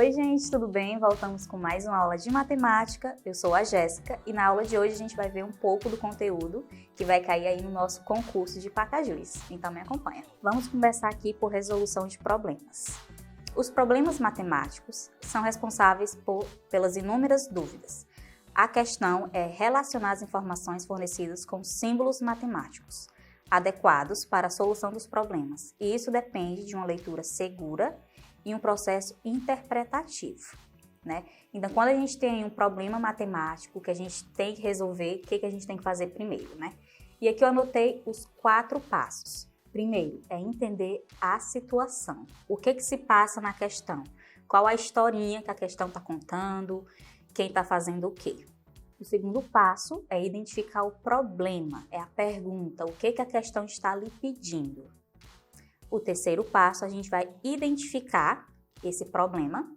Oi gente, tudo bem? Voltamos com mais uma aula de matemática. Eu sou a Jéssica e na aula de hoje a gente vai ver um pouco do conteúdo que vai cair aí no nosso concurso de Pacajus. Então me acompanha. Vamos começar aqui por resolução de problemas. Os problemas matemáticos são responsáveis pelas inúmeras dúvidas. A questão é relacionar as informações fornecidas com símbolos matemáticos adequados para a solução dos problemas. E isso depende de uma leitura segura e um processo interpretativo, né? Então, quando a gente tem um problema matemático que a gente tem que resolver, o que a gente tem que fazer primeiro, né? E aqui eu anotei os 4 passos. Primeiro, é entender a situação. O que se passa na questão? Qual a historinha que a questão está contando? Quem está fazendo o quê? O segundo passo é identificar o problema, é a pergunta, o que a questão está lhe pedindo. O terceiro passo, a gente vai identificar esse problema,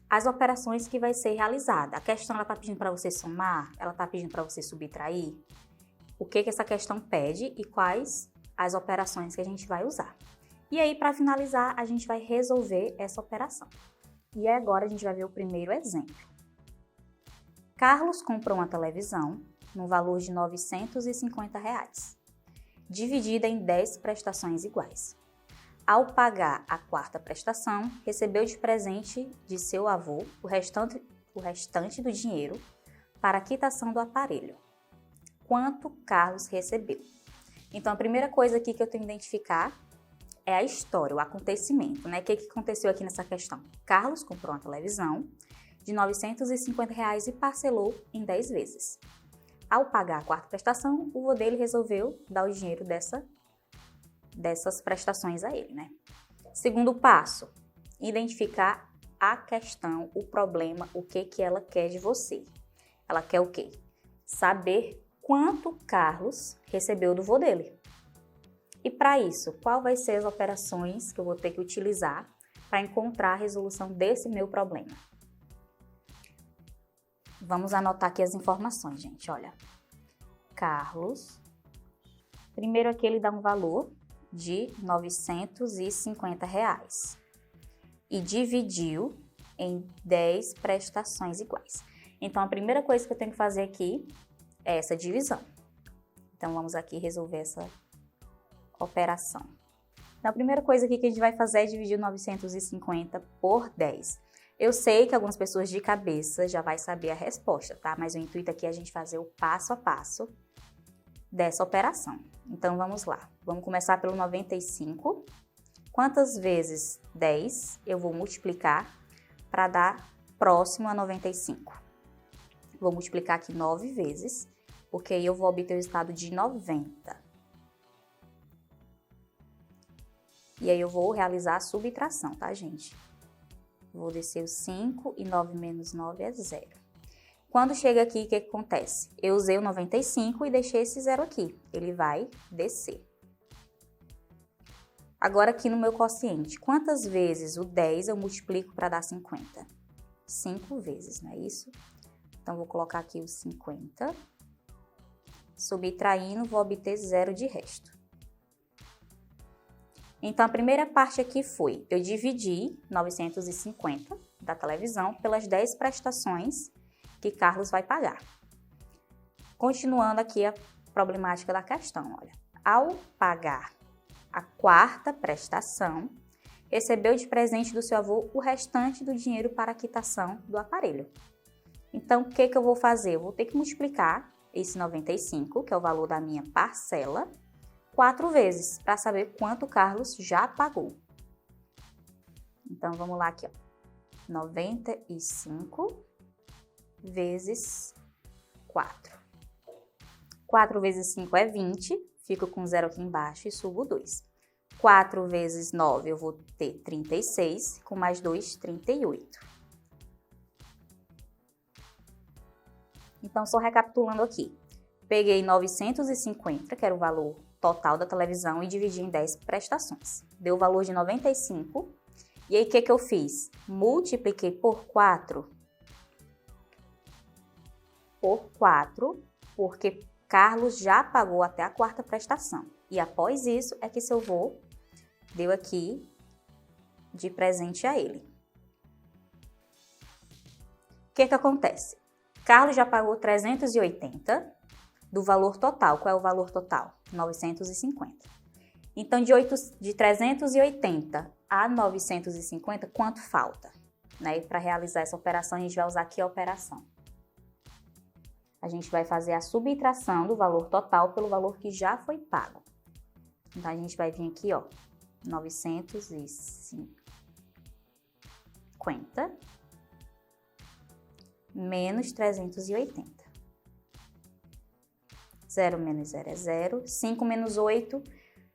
as operações que vai ser realizada. A questão está pedindo para você somar, ela está pedindo para você subtrair, o que essa questão pede e quais as operações que a gente vai usar. E aí, para finalizar, a gente vai resolver essa operação. E agora a gente vai ver o primeiro exemplo. Carlos comprou uma televisão no valor de R$ 950, dividida em 10 prestações iguais. Ao pagar a 4ª prestação, recebeu de presente de seu avô o restante do dinheiro para a quitação do aparelho. Quanto Carlos recebeu? Então, a primeira coisa aqui que eu tenho que identificar é a história, o acontecimento, né? O que aconteceu aqui nessa questão? Carlos comprou uma televisão de R$ 950 e parcelou em 10 vezes. Ao pagar a 4ª prestação, o avô dele resolveu dar o dinheiro dessas prestações a ele, né? Segundo passo, identificar a questão, o problema, o que ela quer de você. Ela quer o quê? Saber quanto Carlos recebeu do avô dele. E para isso, qual vai ser as operações que eu vou ter que utilizar para encontrar a resolução desse meu problema? Vamos anotar aqui as informações, gente, olha. Carlos, primeiro aqui ele dá um valor de R$ 950 e dividiu em 10 prestações iguais. Então, a primeira coisa que eu tenho que fazer aqui é essa divisão. Então, vamos aqui resolver essa operação. Então, a primeira coisa aqui que a gente vai fazer é dividir 950 por 10. Eu sei que algumas pessoas de cabeça já vai saber a resposta, tá? Mas o intuito aqui é a gente fazer o passo a passo dessa operação. Então, vamos lá. Vamos começar pelo 95. Quantas vezes 10 eu vou multiplicar para dar próximo a 95? Vou multiplicar aqui 9 vezes, porque aí eu vou obter o resultado de 90. E aí eu vou realizar a subtração, tá, gente? Vou descer o 5 e 9 menos 9 é 0. Quando chega aqui, o que acontece? Eu usei o 95 e deixei esse 0 aqui. Ele vai descer. Agora aqui no meu quociente, quantas vezes o 10 eu multiplico para dar 50? 5 vezes, não é isso? Então, vou colocar aqui o 50. Subtraindo, vou obter 0 de resto. Então, a primeira parte aqui foi, eu dividi 950 da televisão pelas 10 prestações que Carlos vai pagar. Continuando aqui a problemática da questão, olha. Ao pagar a 4ª prestação, recebeu de presente do seu avô o restante do dinheiro para a quitação do aparelho. Então, o que eu vou fazer? Eu vou ter que multiplicar esse 95, que é o valor da minha parcela, 4 vezes, para saber quanto Carlos já pagou. Então, vamos lá aqui, ó. 95 vezes 4. 4 vezes 5 é 20, fico com 0 aqui embaixo e subo 2. 4 vezes 9 eu vou ter 36, com mais 2, 38. Então, só recapitulando aqui. Peguei 950, que era o valor total da televisão, e dividi em 10 prestações. Deu o valor de 95. E aí, o que eu fiz? Multipliquei por 4. Por 4, porque Carlos já pagou até a 4ª prestação. E após isso, é que seu avô deu aqui de presente a ele. que acontece? Carlos já pagou 380 do valor total. Qual é o valor total? 950. Então, de 380 a 950, quanto falta? Né? E para realizar essa operação, a gente vai usar aqui a operação. A gente vai fazer a subtração do valor total pelo valor que já foi pago. Então, a gente vai vir aqui, ó, 950 menos 380. 0 menos 0 é 0. 5 menos 8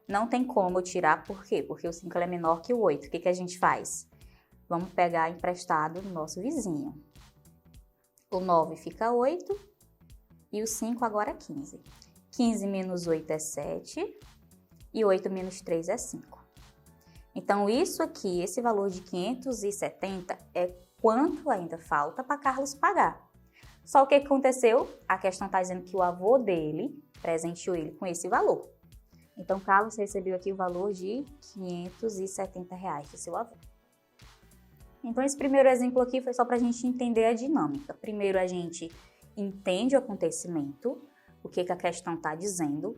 não tem como eu tirar. Por quê? Porque o 5 é menor que o 8. O que a gente faz? Vamos pegar emprestado do nosso vizinho. O 9 fica 8 e o 5 agora é 15. 15 menos 8 é 7 e 8 menos 3 é 5. Então, isso aqui, esse valor de 570 é quanto ainda falta para Carlos pagar. Só o que aconteceu? A questão está dizendo que o avô dele presenteou ele com esse valor. Então, Carlos recebeu aqui o valor de R$570 do seu avô. Então, esse primeiro exemplo aqui foi só para a gente entender a dinâmica. Primeiro, a gente entende o acontecimento, o que a questão está dizendo.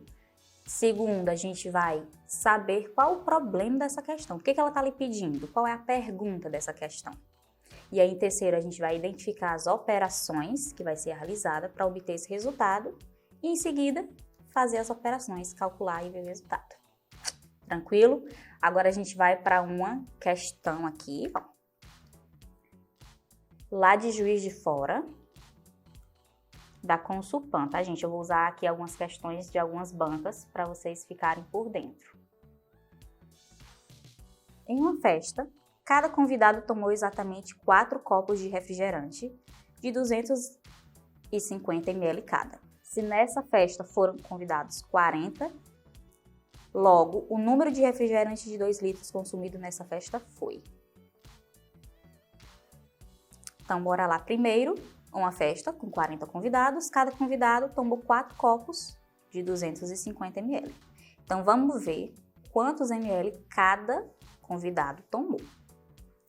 Segundo, a gente vai saber qual o problema dessa questão. O que ela está lhe pedindo? Qual é a pergunta dessa questão? E aí, em terceiro, a gente vai identificar as operações que vai ser realizada para obter esse resultado. E, em seguida, fazer as operações, calcular e ver o resultado. Tranquilo? Agora, a gente vai para uma questão aqui, ó. Lá de Juiz de Fora, da Consulpan, tá, gente? Eu vou usar aqui algumas questões de algumas bancas para vocês ficarem por dentro. Em uma festa, cada convidado tomou exatamente 4 copos de refrigerante de 250 ml cada. Se nessa festa foram convidados 40, logo, o número de refrigerante de 2 litros consumido nessa festa foi. Então, bora lá. Primeiro, uma festa com 40 convidados. Cada convidado tomou 4 copos de 250 ml. Então, vamos ver quantos ml cada convidado tomou.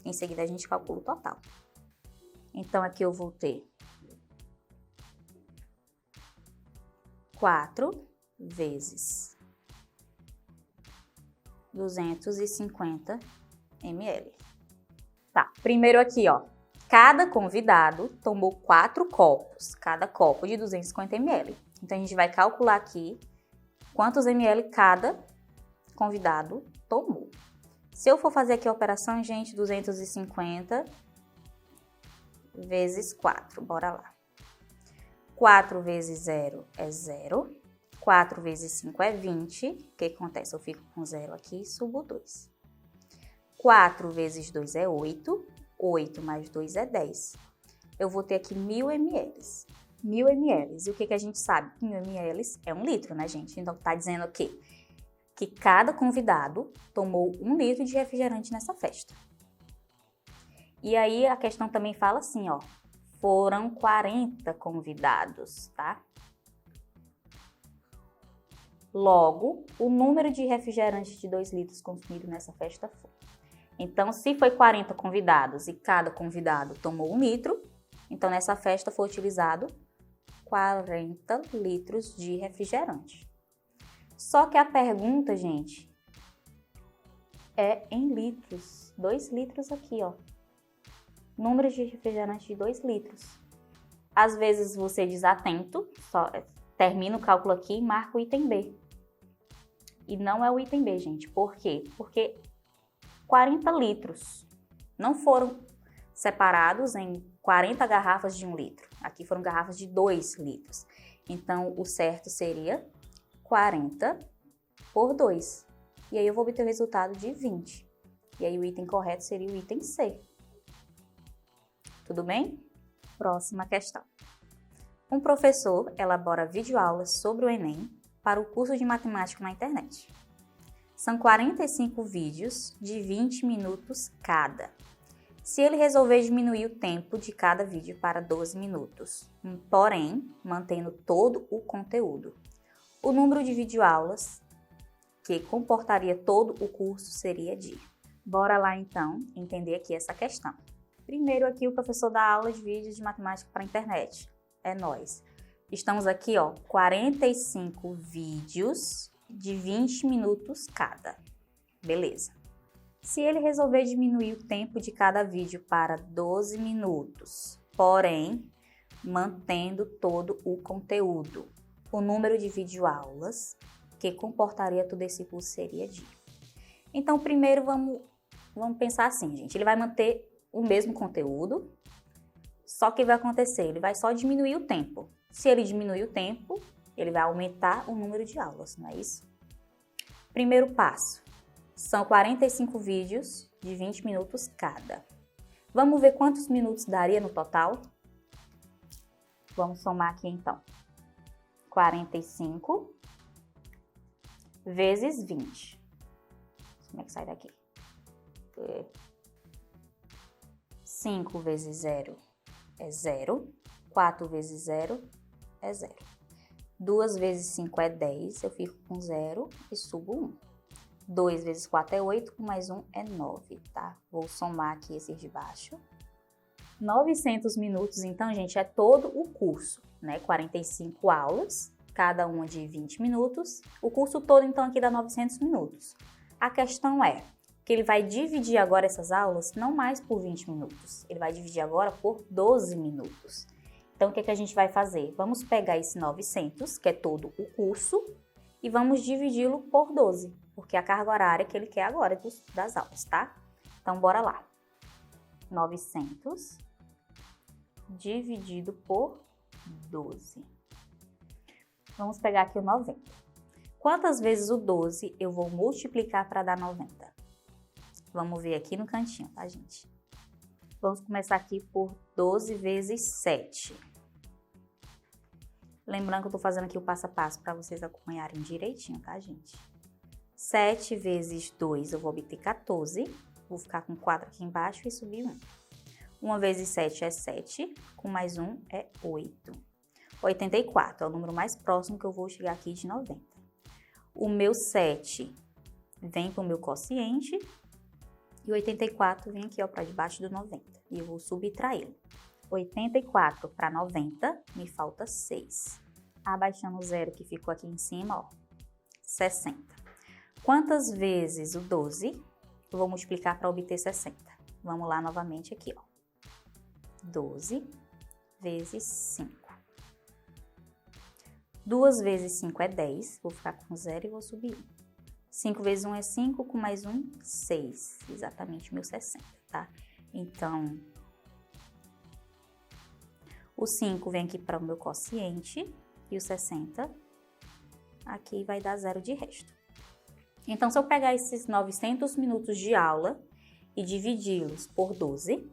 Em seguida, a gente calcula o total. Então, aqui eu vou ter 4 vezes 250 ml. Tá, primeiro aqui, ó. Cada convidado tomou 4 copos, cada copo de 250 ml. Então, a gente vai calcular aqui quantos ml cada convidado tomou. Se eu for fazer aqui a operação, gente, 250 vezes 4, bora lá. 4 vezes 0 é 0, 4 vezes 5 é 20. O que acontece? Eu fico com 0 aqui e subo 2. 4 vezes 2 é 8. 8 mais 2 é 10. Eu vou ter aqui 1000 ml. 1000 ml. E o que a gente sabe? 1000 ml é 1 litro, né, gente? Então, tá dizendo o quê? Que cada convidado tomou 1 litro de refrigerante nessa festa. E aí, a questão também fala assim, ó. Foram 40 convidados, tá? Logo, o número de refrigerante de 2 litros consumido nessa festa foi. Então, se foi 40 convidados e cada convidado tomou 1 litro, então nessa festa foi utilizado 40 litros de refrigerante. Só que a pergunta, gente, é em litros. 2 litros aqui, ó. Número de refrigerante de 2 litros. Às vezes você desatento, só termina o cálculo aqui e marca o item B. E não é o item B, gente. Por quê? Porque 40 litros não foram separados em 40 garrafas de 1 litro. Aqui foram garrafas de 2 litros. Então, o certo seria 40 por 2. E aí eu vou obter o resultado de 20. E aí o item correto seria o item C. Tudo bem? Próxima questão. Um professor elabora videoaulas sobre o Enem para o curso de matemática na internet. São 45 vídeos de 20 minutos cada. Se ele resolver diminuir o tempo de cada vídeo para 12 minutos, porém, mantendo todo o conteúdo, o número de videoaulas que comportaria todo o curso seria de... Bora lá, então, entender aqui essa questão. Primeiro aqui o professor dá aula de vídeos de matemática para a internet. É nós. Estamos aqui, ó, 45 vídeos de 20 minutos cada. Beleza. Se ele resolver diminuir o tempo de cada vídeo para 12 minutos, porém, mantendo todo o conteúdo, o número de videoaulas que comportaria todo esse curso seria de... Então, primeiro vamos pensar assim, gente. Ele vai manter o mesmo conteúdo, só que vai acontecer, ele vai só diminuir o tempo. Se ele diminuir o tempo, ele vai aumentar o número de aulas, não é isso? Primeiro passo, são 45 vídeos de 20 minutos cada. Vamos ver quantos minutos daria no total? Vamos somar aqui então. 45 vezes 20. Como é que sai daqui? 5 vezes 0 é 0. 4 vezes 0 é 0. 2 vezes 5 é 10. Eu fico com 0 e subo 1. 2 vezes 4 é 8. Mais 1 é 9, tá? Vou somar aqui esses de baixo. 900 minutos, então, gente, é todo o curso, né? 45 aulas, cada uma de 20 minutos. O curso todo, então, aqui dá 900 minutos. A questão é que ele vai dividir agora essas aulas não mais por 20 minutos, ele vai dividir agora por 12 minutos. Então, o que a gente vai fazer? Vamos pegar esse 900, que é todo o curso, e vamos dividi-lo por 12, porque é a carga horária que ele quer agora das aulas, tá? Então, bora lá. 900 dividido por 12. Vamos pegar aqui o 90. Quantas vezes o 12 eu vou multiplicar para dar 90? Vamos ver aqui no cantinho, tá, gente? Vamos começar aqui por 12 vezes 7. Lembrando que eu tô fazendo aqui o passo a passo para vocês acompanharem direitinho, tá, gente? 7 vezes 2 eu vou obter 14. Vou ficar com 4 aqui embaixo e subir 1. 1 vezes 7 é 7, com mais 1 é 8. 84 é o número mais próximo que eu vou chegar aqui de 90. O meu 7 vem para o meu quociente e o 84 vem aqui, ó, para debaixo do 90. E eu vou subtraí-lo. 84 para 90, me falta 6. Abaixando o zero que ficou aqui em cima, ó, 60. Quantas vezes o 12 eu vou multiplicar para obter 60? Vamos lá novamente aqui, ó. 12 vezes 5. 2 vezes 5 é 10, vou ficar com 0 e vou subir 1. 5 vezes 1 é 5, com mais 1, 6. Exatamente o meu 60, tá? Então, o 5 vem aqui para o meu quociente e o 60 aqui vai dar 0 de resto. Então, se eu pegar esses 900 minutos de aula e dividi-los por 12,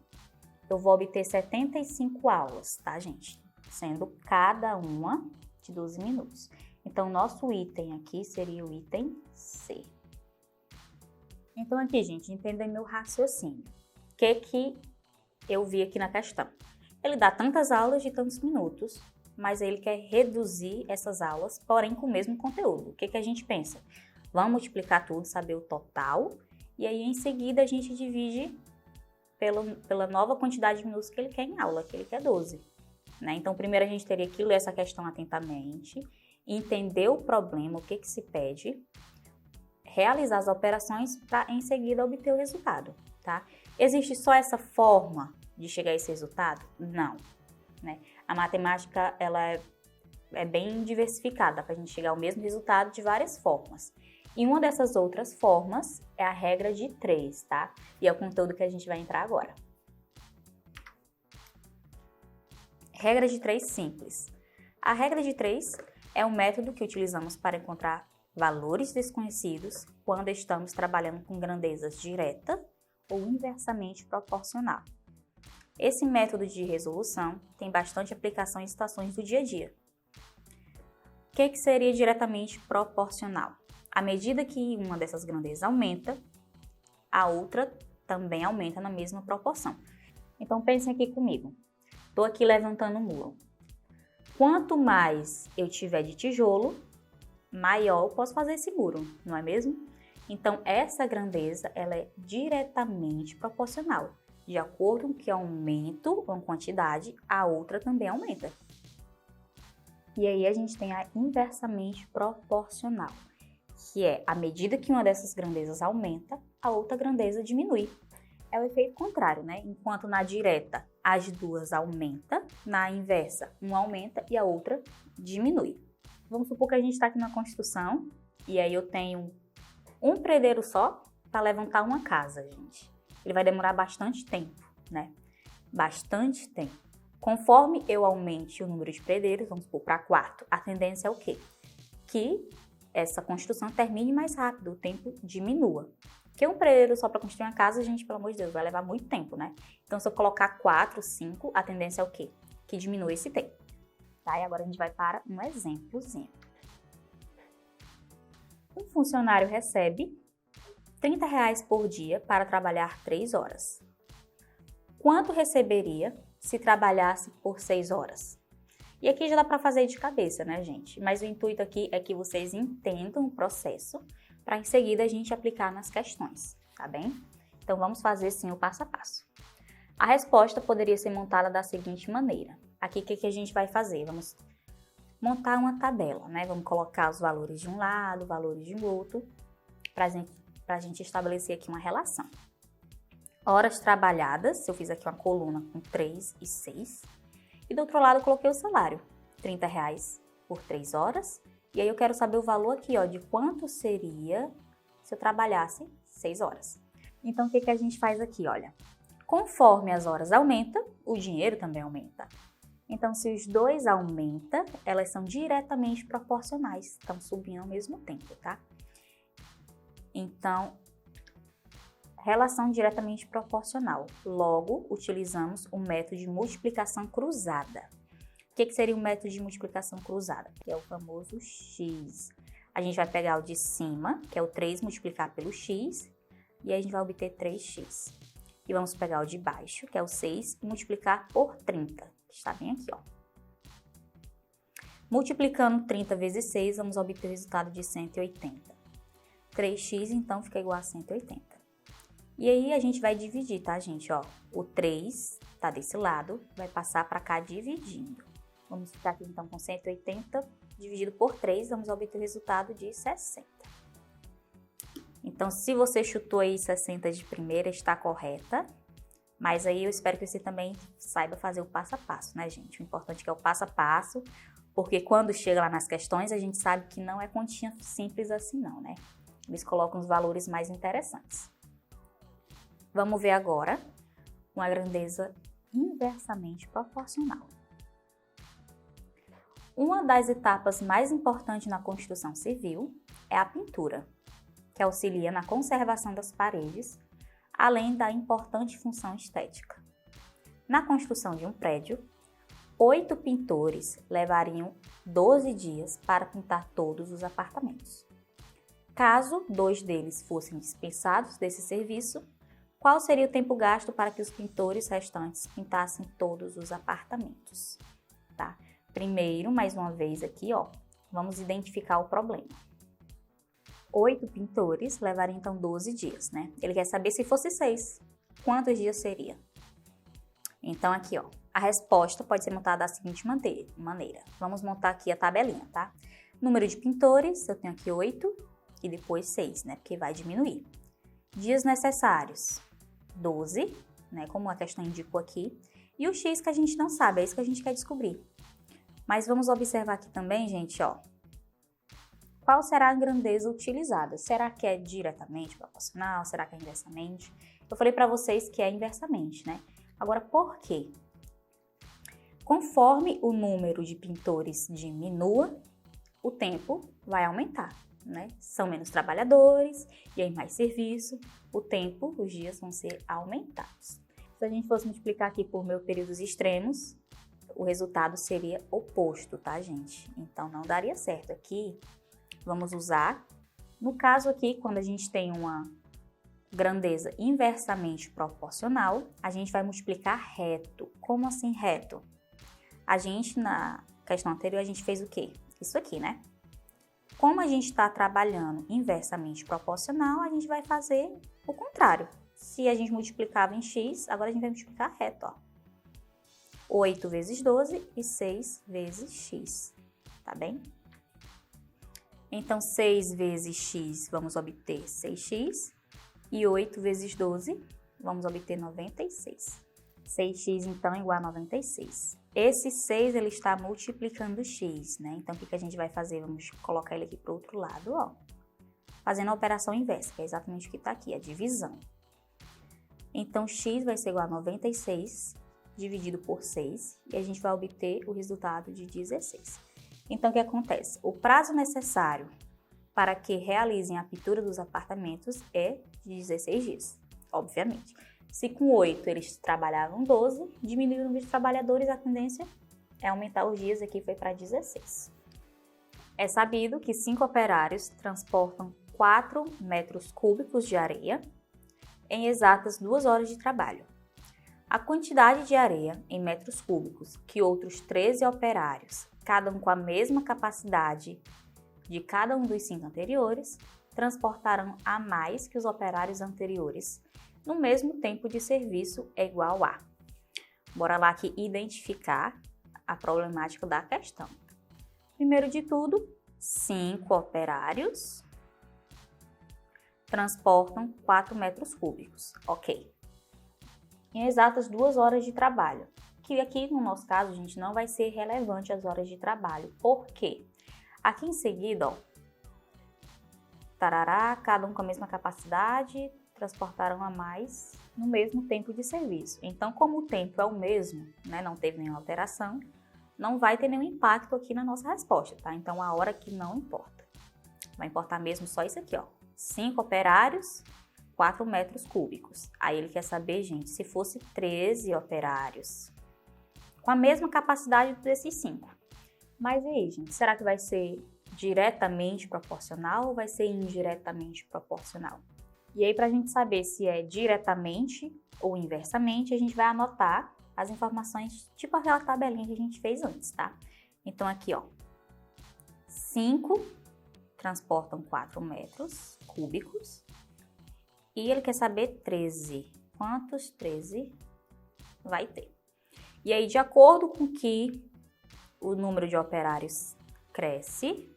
eu vou obter 75 aulas, tá, gente? Sendo cada uma de 12 minutos. Então, nosso item aqui seria o item C. Então, aqui, gente, entendem meu raciocínio. O que eu vi aqui na questão? Ele dá tantas aulas de tantos minutos, mas ele quer reduzir essas aulas, porém com o mesmo conteúdo. O que a gente pensa? Vamos multiplicar tudo, saber o total, e aí em seguida a gente divide pela nova quantidade de minutos que ele quer em aula, que ele quer 12. Né? Então, primeiro a gente teria que ler essa questão atentamente, entender o problema, o que se pede, realizar as operações para em seguida obter o resultado, tá? Existe só essa forma de chegar a esse resultado? Não, né? A matemática, ela é bem diversificada para a gente chegar ao mesmo resultado de várias formas. E uma dessas outras formas é a regra de 3, tá? E é o conteúdo que a gente vai entrar agora. Regra de 3 simples. A regra de 3 é um método que utilizamos para encontrar valores desconhecidos quando estamos trabalhando com grandezas direta ou inversamente proporcional. Esse método de resolução tem bastante aplicação em situações do dia a dia. O que seria diretamente proporcional? À medida que uma dessas grandezas aumenta, a outra também aumenta na mesma proporção. Então, pensem aqui comigo. Estou aqui levantando um muro. Quanto mais eu tiver de tijolo, maior eu posso fazer esse muro, não é mesmo? Então, essa grandeza ela é diretamente proporcional. De acordo com que aumento uma quantidade, a outra também aumenta. E aí a gente tem a inversamente proporcional, que é à medida que uma dessas grandezas aumenta, a outra grandeza diminui. É o efeito contrário, né? Enquanto na direta as duas aumentam, na inversa uma aumenta e a outra diminui. Vamos supor que a gente está aqui na construção e aí eu tenho um predeiro só para levantar uma casa, gente. Ele vai demorar bastante tempo, né? Bastante tempo. Conforme eu aumente o número de predeiros, vamos supor para 4, a tendência é o quê? Que essa construção termine mais rápido, o tempo diminua. Porque um predeiro só para construir uma casa, gente, pelo amor de Deus, vai levar muito tempo, né? Então, se eu colocar 4, 5, a tendência é o quê? Que diminua esse tempo. Tá? E agora a gente vai para um exemplozinho. Um funcionário recebe R$30 por dia para trabalhar 3 horas. Quanto receberia se trabalhasse por 6 horas? E aqui já dá para fazer de cabeça, né, gente? Mas o intuito aqui é que vocês entendam o processo para em seguida a gente aplicar nas questões, tá bem? Então vamos fazer sim o passo a passo. A resposta poderia ser montada da seguinte maneira. Aqui o que a gente vai fazer? Vamos montar uma tabela, né? Vamos colocar os valores de um lado, valores de outro, para a gente estabelecer aqui uma relação. Horas trabalhadas, eu fiz aqui uma coluna com 3 e 6. E do outro lado eu coloquei o salário, R$30 por 3 horas. E aí eu quero saber o valor aqui, ó, de quanto seria se eu trabalhasse 6 horas. Então o que a gente faz aqui, olha? Conforme as horas aumentam, o dinheiro também aumenta. Então se os dois aumentam, elas são diretamente proporcionais, estão subindo ao mesmo tempo, tá? Então, relação diretamente proporcional. Logo, utilizamos o método de multiplicação cruzada. O que seria o método de multiplicação cruzada? Que é o famoso x. A gente vai pegar o de cima, que é o 3 multiplicar pelo x, e aí a gente vai obter 3x. E vamos pegar o de baixo, que é o 6, e multiplicar por 30, que está bem aqui, ó. Multiplicando 30 vezes 6, vamos obter o resultado de 180. 3x, então, fica igual a 180. E aí a gente vai dividir, tá, gente? Ó, o 3 tá desse lado, vai passar para cá dividindo. Vamos ficar aqui, então, com 180 dividido por 3, vamos obter o resultado de 60. Então, se você chutou aí 60 de primeira, está correta. Mas aí eu espero que você também saiba fazer o passo a passo, né, gente? O importante é que é o passo a passo, porque quando chega lá nas questões, a gente sabe que não é continha simples assim não, né? Eles colocam os valores mais interessantes. Vamos ver agora uma grandeza inversamente proporcional. Uma das etapas mais importantes na construção civil é a pintura, que auxilia na conservação das paredes, além da importante função estética. Na construção de um prédio, 8 pintores levariam 12 dias para pintar todos os apartamentos. Caso 2 deles fossem dispensados desse serviço, qual seria o tempo gasto para que os pintores restantes pintassem todos os apartamentos? Tá? Primeiro, mais uma vez aqui, ó, vamos identificar o problema. 8 pintores levariam então 12 dias, né? Ele quer saber se fosse 6, quantos dias seria? Então aqui, ó, a resposta pode ser montada da seguinte maneira. Vamos montar aqui a tabelinha, tá? Número de pintores, eu tenho aqui 8 e depois 6, né? Porque vai diminuir. Dias necessários, 12, né? Como a questão indicou aqui. E o X que a gente não sabe, é isso que a gente quer descobrir. Mas vamos observar aqui também, gente, ó. Qual será a grandeza utilizada? Será que é diretamente proporcional? Será que é inversamente? Eu falei para vocês que é inversamente, né? Agora, por quê? Conforme o número de pintores diminua, o tempo vai aumentar, né? São menos trabalhadores e aí mais serviço, o tempo, os dias vão ser aumentados. Se a gente fosse multiplicar aqui por períodos extremos, o resultado seria oposto, tá, gente? Então, não daria certo. Aqui, vamos usar, no caso aqui, quando a gente tem uma grandeza inversamente proporcional, a gente vai multiplicar reto. Como assim reto? A gente, na questão anterior, a gente fez o quê? Isso aqui, né? Como a gente está trabalhando inversamente proporcional, a gente vai fazer o contrário. Se a gente multiplicava em x, agora a gente vai multiplicar reto, ó. 8 vezes 12 e 6 vezes x, tá bem? Então, 6 vezes x, vamos obter 6x. E 8 vezes 12, vamos obter 96. 6x, então, é igual a 96. Esse 6, ele está multiplicando x, né? Então, o que a gente vai fazer? Vamos colocar ele aqui para o outro lado, ó. Fazendo a operação inversa, que é exatamente o que está aqui, a divisão. Então, x vai ser igual a 96 dividido por 6, e a gente vai obter o resultado de 16. Então, o que acontece? O prazo necessário para que realizem a pintura dos apartamentos é de 16 dias, obviamente. Se com 8 eles trabalhavam 12, diminuir o número de trabalhadores, a tendência é aumentar os dias, aqui foi para 16. É sabido que 5 operários transportam 4 metros cúbicos de areia em exatas 2 horas de trabalho. A quantidade de areia em metros cúbicos que outros 13 operários, cada um com a mesma capacidade de cada um dos 5 anteriores, transportaram a mais que os operários anteriores, no mesmo tempo de serviço é igual a. Bora lá aqui identificar a problemática da questão. Primeiro de tudo, 5 operários transportam 4 metros cúbicos, ok. Em exatas 2 horas de trabalho, que aqui no nosso caso, gente, não vai ser relevante as horas de trabalho. Por quê? Aqui em seguida, ó, tarará, cada um com a mesma capacidade, transportaram a mais no mesmo tempo de serviço. Então, como o tempo é o mesmo, né, não teve nenhuma alteração, não vai ter nenhum impacto aqui na nossa resposta, tá? Então, a hora que não importa. Vai importar mesmo só isso aqui, ó. 5 operários, 4 metros cúbicos. Aí ele quer saber, gente, se fosse 13 operários, com a mesma capacidade desses 5. Mas e aí, gente, será que vai ser diretamente proporcional ou vai ser indiretamente proporcional? E aí, para a gente saber se é diretamente ou inversamente, a gente vai anotar as informações, tipo aquela tabelinha que a gente fez antes, tá? Então, aqui, ó, 5 transportam 4 metros cúbicos e ele quer saber 13. Quantos 13 vai ter? E aí, de acordo com que o número de operários cresce,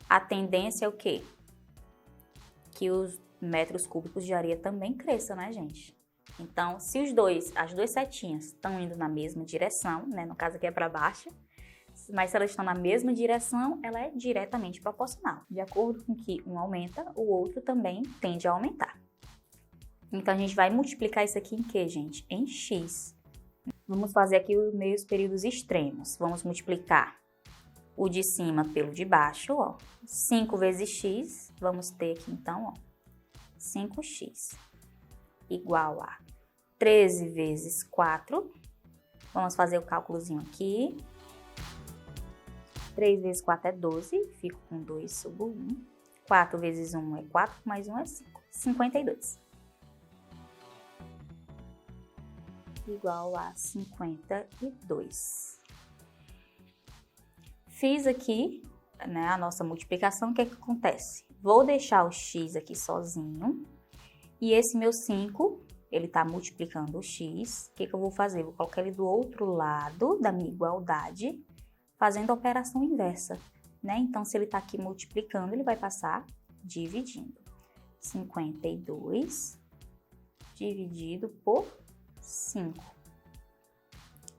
a tendência é o quê? Que os metros cúbicos de areia também cresçam, né, gente? Então, se as duas setinhas estão indo na mesma direção, né, no caso aqui é para baixo, mas se elas estão na mesma direção, ela é diretamente proporcional. De acordo com que um aumenta, o outro também tende a aumentar. Então, a gente vai multiplicar isso aqui em quê, gente? Em x. Vamos fazer aqui os meios períodos extremos. Vamos multiplicar o de cima pelo de baixo, ó. 5 vezes x, vamos ter aqui então, ó, 5x, igual a 13 vezes 4. Vamos fazer o cálculozinho aqui. 3 vezes 4 é 12, fico com 2 sobre 1. 4 vezes 1 é 4, mais 1 é 5. 52. Igual a 52. Fiz aqui, né, a nossa multiplicação. O que é que acontece? Vou deixar o x aqui sozinho e esse meu 5, ele está multiplicando o x. O que que eu vou fazer? Vou colocar ele do outro lado da minha igualdade, fazendo a operação inversa, né? Então, se ele está aqui multiplicando, ele vai passar dividindo. 52 dividido por 5.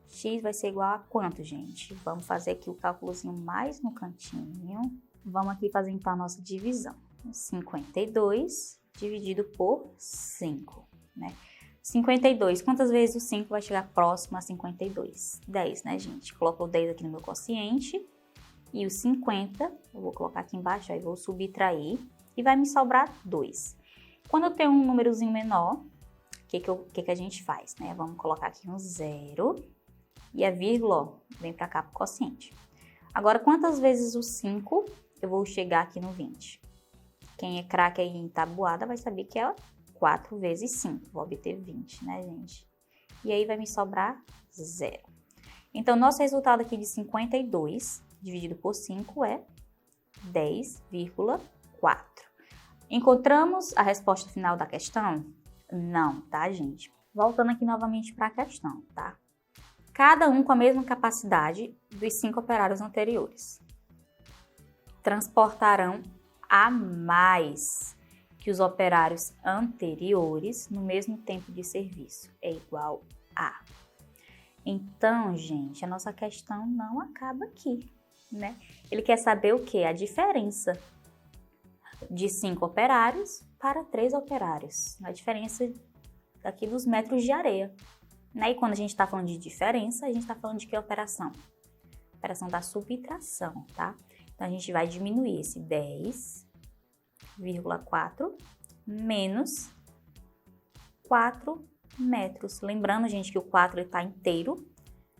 X vai ser igual a quanto, gente? Vamos fazer aqui o cálculozinho mais no cantinho. Vamos aqui fazer então a nossa divisão. 52 dividido por 5, né? 52, quantas vezes o 5 vai chegar próximo a 52? 10, né, gente? Coloco o 10 aqui no meu quociente. E o 50, eu vou colocar aqui embaixo, aí vou subtrair. E vai me sobrar 2. Quando eu tenho um númerozinho menor, o que a gente faz, né? Vamos colocar aqui um 0 e a vírgula, ó, vem para cá pro quociente. Agora, quantas vezes o 5 eu vou chegar aqui no 20? Quem é craque aí em tabuada vai saber que é 4 vezes 5. Vou obter 20, né, gente? E aí vai me sobrar 0. Então, nosso resultado aqui de 52 dividido por 5 é 10,4. Encontramos a resposta final da questão? Não, tá, gente? Voltando aqui novamente para a questão, tá? Cada um com a mesma capacidade dos 5 operários anteriores transportarão a mais que os operários anteriores no mesmo tempo de serviço. É igual a. Então, gente, a nossa questão não acaba aqui, né? Ele quer saber o quê? A diferença de 5 operários para 3 operários. A diferença aqui dos metros de areia. Né? E quando a gente está falando de diferença, a gente está falando de que operação? Operação da subtração, tá? Então, a gente vai diminuir esse 10,4 menos 4 metros. Lembrando, gente, que o 4 está inteiro,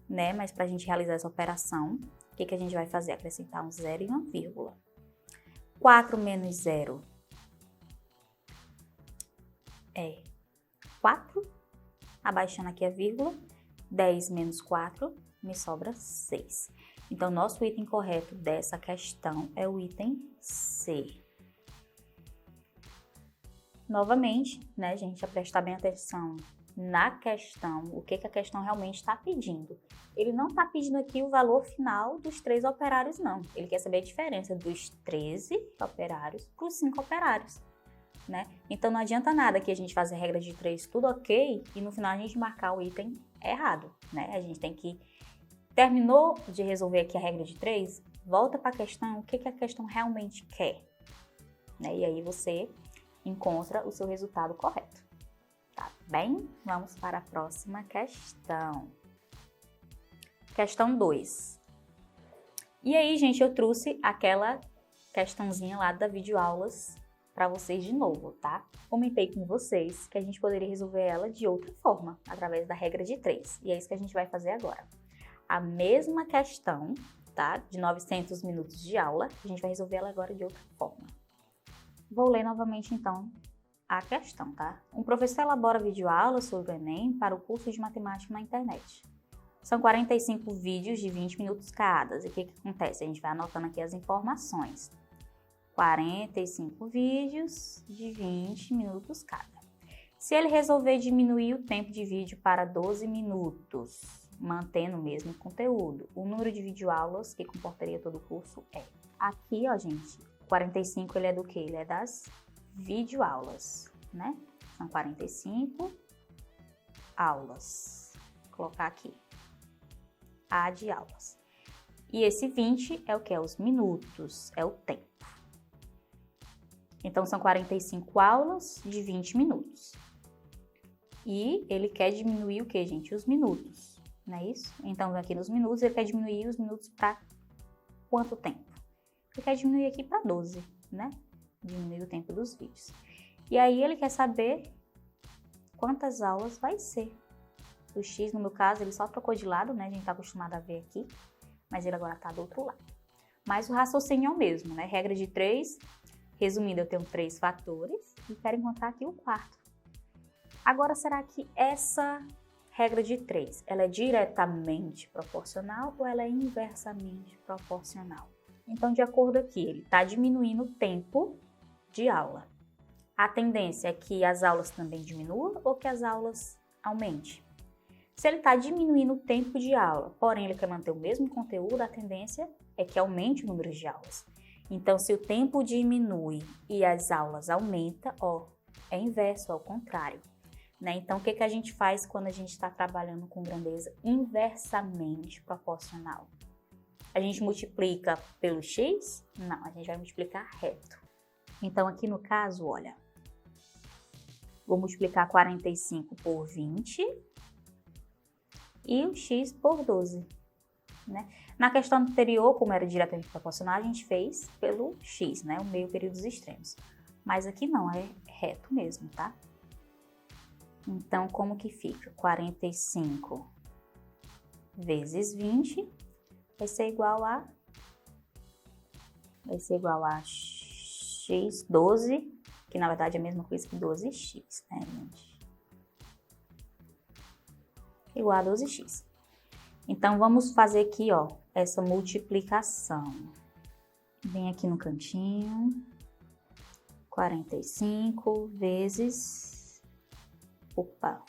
né? Mas para a gente realizar essa operação, o que a gente vai fazer? Acrescentar um zero e uma vírgula. 4 menos 0 é 4. Abaixando aqui a vírgula, 10 menos 4, me sobra 6. Então, nosso item correto dessa questão é o item C. Novamente, né, gente, a prestar bem atenção na questão, o que a questão realmente está pedindo. Ele não está pedindo aqui o valor final dos 3 operários, não. Ele quer saber a diferença dos 13 operários para os 5 operários. Né? Então não adianta nada que a gente fazer regra de 3 tudo ok e no final a gente marcar o item errado, né? A gente tem que, terminou de resolver aqui a regra de 3, volta para a questão, o que a questão realmente quer, né? E aí você encontra o seu resultado correto, tá bem? Vamos para a próxima questão. Questão 2. E aí, gente, eu trouxe aquela questãozinha lá da videoaulas para vocês de novo, tá? Comentei com vocês que a gente poderia resolver ela de outra forma, através da regra de 3. E é isso que a gente vai fazer agora. A mesma questão, tá? De 900 minutos de aula, a gente vai resolver ela agora de outra forma. Vou ler novamente, então, a questão, tá? Um professor elabora videoaulas sobre o Enem para o curso de matemática na internet. São 45 vídeos de 20 minutos cada. E o que acontece? A gente vai anotando aqui as informações. 45 vídeos de 20 minutos cada. Se ele resolver diminuir o tempo de vídeo para 12 minutos, mantendo o mesmo conteúdo, o número de videoaulas que comportaria todo o curso é... Aqui, ó, gente, 45 ele é do quê? Ele é das videoaulas, né? São 45 aulas. Vou colocar aqui. A de aulas. E esse 20 é o que? É os minutos, é o tempo. Então, são 45 aulas de 20 minutos. E ele quer diminuir o que, gente? Os minutos, não é isso? Então, aqui nos minutos, ele quer diminuir os minutos para quanto tempo? Ele quer diminuir aqui para 12, né? Diminuir o tempo dos vídeos. E aí, ele quer saber quantas aulas vai ser. O X, no meu caso, ele só trocou de lado, né? A gente tá acostumado a ver aqui, mas ele agora tá do outro lado. Mas o raciocínio é o mesmo, né? Regra de 3... Resumindo, eu tenho 3 fatores e quero encontrar aqui o quarto. Agora, será que essa regra de 3, ela é diretamente proporcional ou ela é inversamente proporcional? Então, de acordo aqui, ele está diminuindo o tempo de aula. A tendência é que as aulas também diminuam ou que as aulas aumentem? Se ele está diminuindo o tempo de aula, porém ele quer manter o mesmo conteúdo, a tendência é que aumente o número de aulas. Então, se o tempo diminui e as aulas aumentam, ó, é inverso, é o contrário, né? Então, o que a gente faz quando a gente está trabalhando com grandeza inversamente proporcional? A gente multiplica pelo x? Não, a gente vai multiplicar reto. Então, aqui no caso, olha, vou multiplicar 45 por 20 e o x por 12, né? Na questão anterior, como era diretamente proporcional, a gente fez pelo x, né? O meio período dos extremos. Mas aqui não, é reto mesmo, tá? Então, como que fica? 45 vezes 20 vai ser igual a x, 12, que na verdade é a mesma coisa que 12x, né, gente? Igual a 12x. Então, vamos fazer aqui, ó, essa multiplicação. Vem aqui no cantinho, 45 vezes Opa.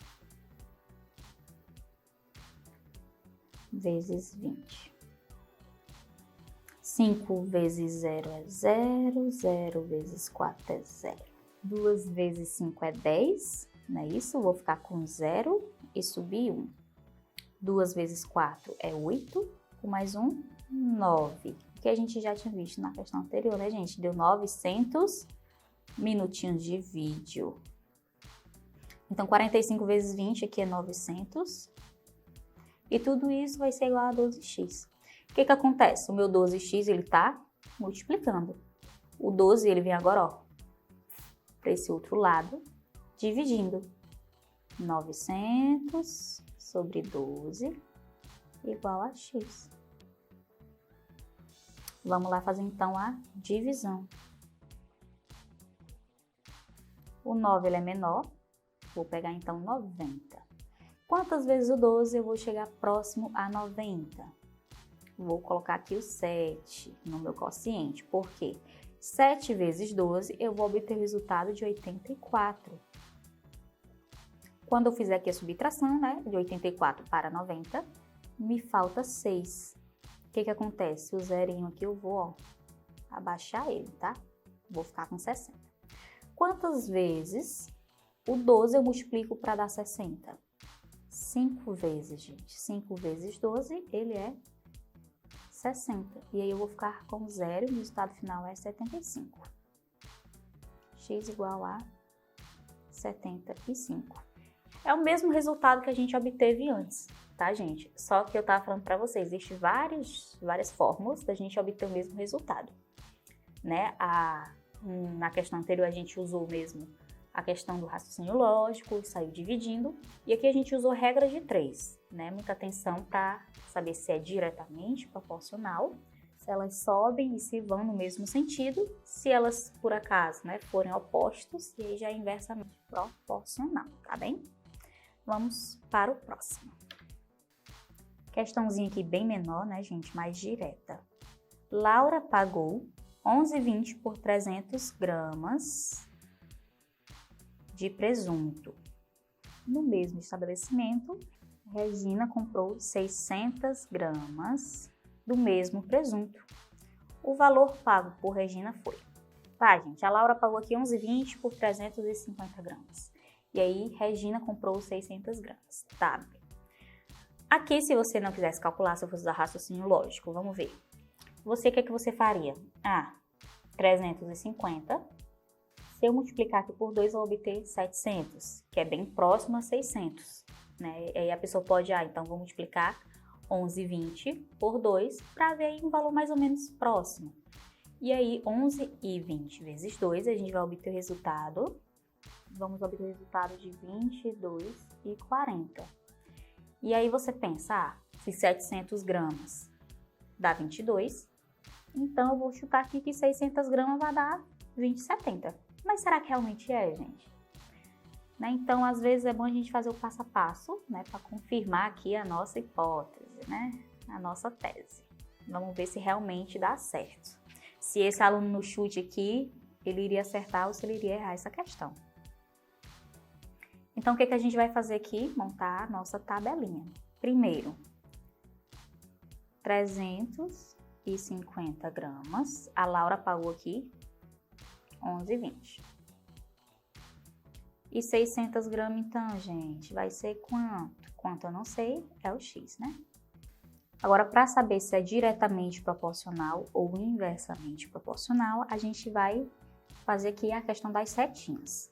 Vezes 20. 5 vezes 0 é 0, 0 vezes 4 é 0. 2 vezes 5 é 10, não é isso? Vou ficar com 0 e subir 1. 2 vezes 4 é 8, com mais 1, 9. Que a gente já tinha visto na questão anterior, né, gente? Deu 900 minutinhos de vídeo. Então, 45 vezes 20 aqui é 900. E tudo isso vai ser igual a 12x. O que que acontece? O meu 12x, ele tá multiplicando. O 12, ele vem agora, ó, para esse outro lado, dividindo. 900 sobre 12 igual a x. Vamos lá fazer, então, a divisão. O 9, ele é menor. Vou pegar, então, 90. Quantas vezes o 12 eu vou chegar próximo a 90? Vou colocar aqui o 7 no meu quociente. Por quê? 7 vezes 12, eu vou obter o resultado de 84. Quando eu fizer aqui a subtração, né, de 84 para 90, me falta 6. O que que acontece? O zerinho aqui eu vou, ó, abaixar ele, tá? Vou ficar com 60. Quantas vezes o 12 eu multiplico para dar 60? 5 vezes, gente. 5 vezes 12, ele é 60. E aí eu vou ficar com 0 e o resultado final é 75. X igual a 75. É o mesmo resultado que a gente obteve antes, tá, gente? Só que eu tava falando para vocês, existem várias fórmulas da gente obter o mesmo resultado, né? Na questão anterior a gente usou mesmo a questão do raciocínio lógico, saiu dividindo, e aqui a gente usou regra de 3, né? Muita atenção para saber se é diretamente proporcional, se elas sobem e se vão no mesmo sentido, se elas, por acaso, né, forem opostos, e aí já é inversamente proporcional, tá bem? Vamos para o próximo. Questãozinha aqui bem menor, né, gente, mais direta. Laura pagou 11,20 por 300 gramas de presunto. No mesmo estabelecimento, Regina comprou 600 gramas do mesmo presunto. O valor pago por Regina foi... Tá, gente, a Laura pagou aqui 11,20 por 350 gramas. E aí, Regina comprou 600 gramas. Tá. Aqui, se você não quisesse calcular, se eu fosse usar raciocínio lógico, vamos ver. Você, o que é que você faria? 350. Se eu multiplicar aqui por 2, eu vou obter 700, que é bem próximo a 600, né? E aí a pessoa pode, então vou multiplicar 11,20 por 2 para ver aí um valor mais ou menos próximo. E aí 11,20 vezes 2, a gente vai obter o resultado, vamos obter o resultado de 22,40. E aí você pensa, se 700 gramas dá 22, então eu vou chutar aqui que 600 gramas vai dar 20,70. Mas será que realmente é, gente? Né? Então, às vezes é bom a gente fazer o passo a passo, né, para confirmar aqui a nossa hipótese, né, a nossa tese. Vamos ver se realmente dá certo. Se esse aluno no chute aqui, ele iria acertar ou se ele iria errar essa questão. Então, o que que a gente vai fazer aqui? Montar a nossa tabelinha. Primeiro, 350 gramas. A Laura pagou aqui 11,20. E 600 gramas, então, gente, vai ser quanto? Quanto eu não sei, é o X, né? Agora, para saber se é diretamente proporcional ou inversamente proporcional, a gente vai fazer aqui a questão das setinhas.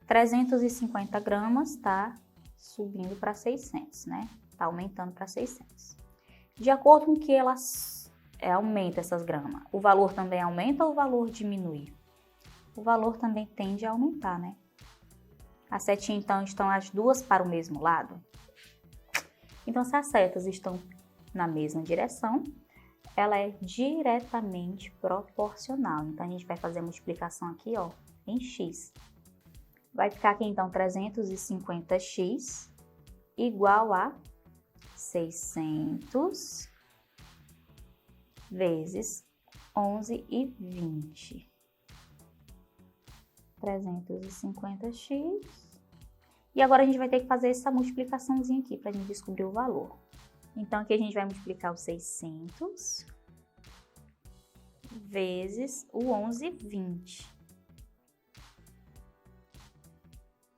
350 gramas tá subindo para 600, né? Tá aumentando para 600. De acordo com que elas aumentam essas gramas, o valor também aumenta ou o valor diminui? O valor também tende a aumentar, né? A setinha, então, estão as duas para o mesmo lado? Então, se as setas estão na mesma direção, ela é diretamente proporcional. Então, a gente vai fazer a multiplicação aqui, ó, em x. Vai ficar aqui, então, 350x igual a 600 vezes 11,20. 350x E agora a gente vai ter que fazer essa multiplicaçãozinha aqui para a gente descobrir o valor. Então, aqui a gente vai multiplicar o 600 vezes o 1120.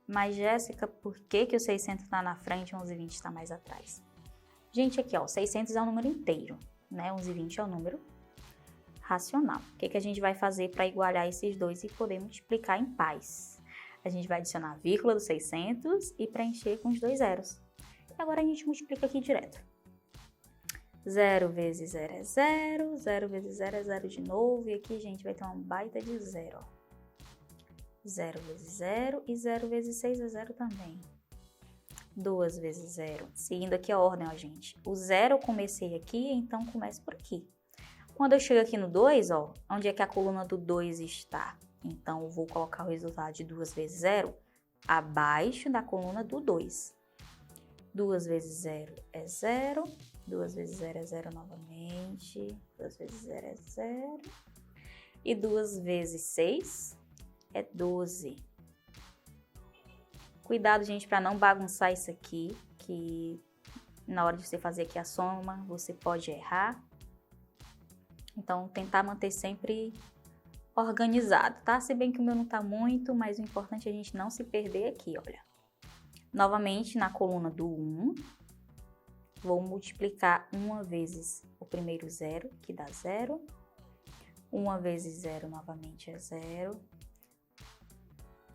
Mas, Jéssica, por que o 600 está na frente e o 1120 está mais atrás? Gente, aqui, ó, 600 é um número inteiro, né? 1120 é um número racional. O que a gente vai fazer para igualar esses dois e poder multiplicar em pares? A gente vai adicionar a vírgula do 600 e preencher com os dois zeros. E agora a gente multiplica aqui direto. 0 vezes 0 é 0, 0 vezes 0 é 0 de novo, e aqui, gente, vai ter uma baita de 0, ó. 0 vezes 0 e 0 vezes 6 é 0 também. 2 vezes 0. Seguindo aqui a ordem, ó, gente. O 0 eu comecei aqui, então começo por aqui. Quando eu chego aqui no 2, ó, onde é que a coluna do 2 está? Então, eu vou colocar o resultado de 2 vezes 0 abaixo da coluna do 2. 2 vezes 0 é 0. 2 vezes 0 é 0 novamente. 2 vezes 0 é 0. E 2 vezes 6 é 12. Cuidado, gente, para não bagunçar isso aqui, que na hora de você fazer aqui a soma, você pode errar. Então, tentar manter sempre organizado, tá? Se bem que o meu não tá muito, mas o importante é a gente não se perder aqui, olha. Novamente, na coluna do 1, vou multiplicar 1 vezes o primeiro 0, que dá 0. 1 vezes 0 novamente é 0.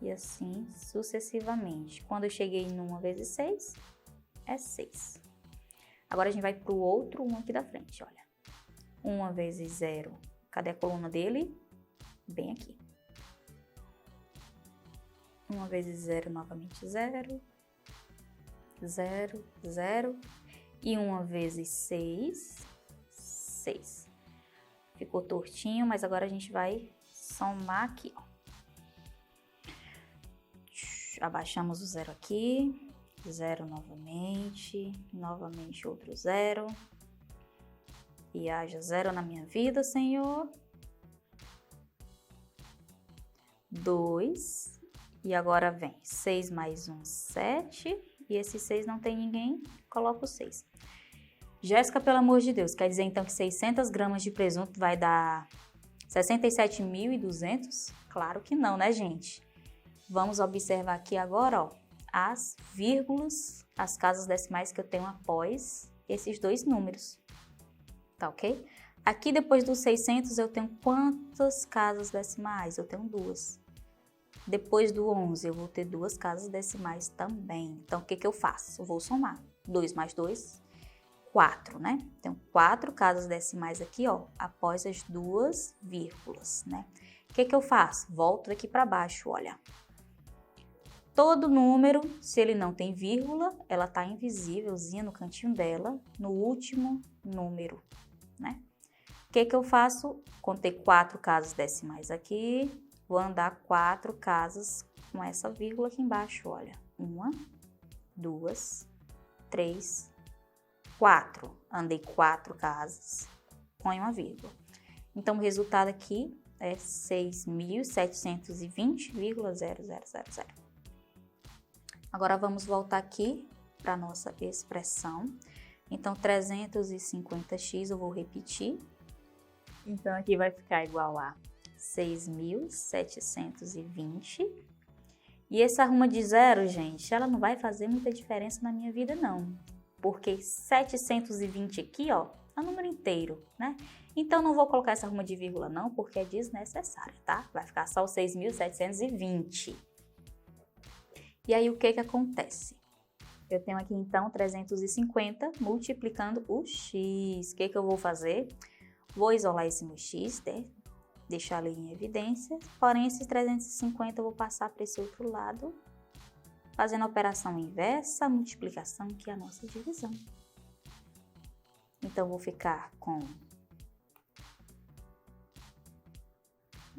E assim sucessivamente. Quando eu cheguei em 1 vezes 6, é 6. Agora a gente vai para o outro 1 aqui da frente, olha. 1 vezes 0, cadê a coluna dele? Bem aqui. 1 vezes 0, novamente 0. 0, 0. E 1 vezes 6, 6. Ficou tortinho, mas agora a gente vai somar aqui, ó. Abaixamos o 0 aqui. 0 novamente. Novamente outro 0. E haja 0 na minha vida, Senhor. 2. E agora vem 6 mais 1, 7. E esse 6 não tem ninguém, coloco o 6. Jéssica, pelo amor de Deus, quer dizer então que 600 gramas de presunto vai dar 67.200? Claro que não, né, gente? Vamos observar aqui agora, ó, as vírgulas, as casas decimais que eu tenho após esses dois números. Tá ok? Aqui depois dos 600 eu tenho quantas casas decimais? Eu tenho 2. Depois do 11 eu vou ter 2 casas decimais também. Então o que eu faço? Eu vou somar. 2 mais 2, 4, né? Tenho 4 casas decimais aqui, ó, após as 2 vírgulas, né? O que eu faço? Volto daqui para baixo, olha. Todo número, se ele não tem vírgula, ela tá invisívelzinha no cantinho dela, no último número, né? O que eu faço? Contei 4 casas decimais aqui, vou andar 4 casas com essa vírgula aqui embaixo, olha. 1, 2, 3, 4. Andei 4 casas, põe uma vírgula. Então, o resultado aqui é 6.720,0000. Agora, vamos voltar aqui para a nossa expressão. Então, 350x eu vou repetir. Então, aqui vai ficar igual a 6.720. E essa arruma de zero, gente, ela não vai fazer muita diferença na minha vida, não. Porque 720 aqui, ó, é um número inteiro, né? Então, não vou colocar essa arruma de vírgula, não, porque é desnecessário, tá? Vai ficar só o 6.720. E aí, o que acontece? Eu tenho aqui, então, 350 multiplicando o x. O que eu vou fazer? Vou isolar esse meu x, né? Deixar ali em evidência. Porém, esses 350 eu vou passar para esse outro lado, fazendo a operação inversa, a multiplicação, que é a nossa divisão. Então, vou ficar com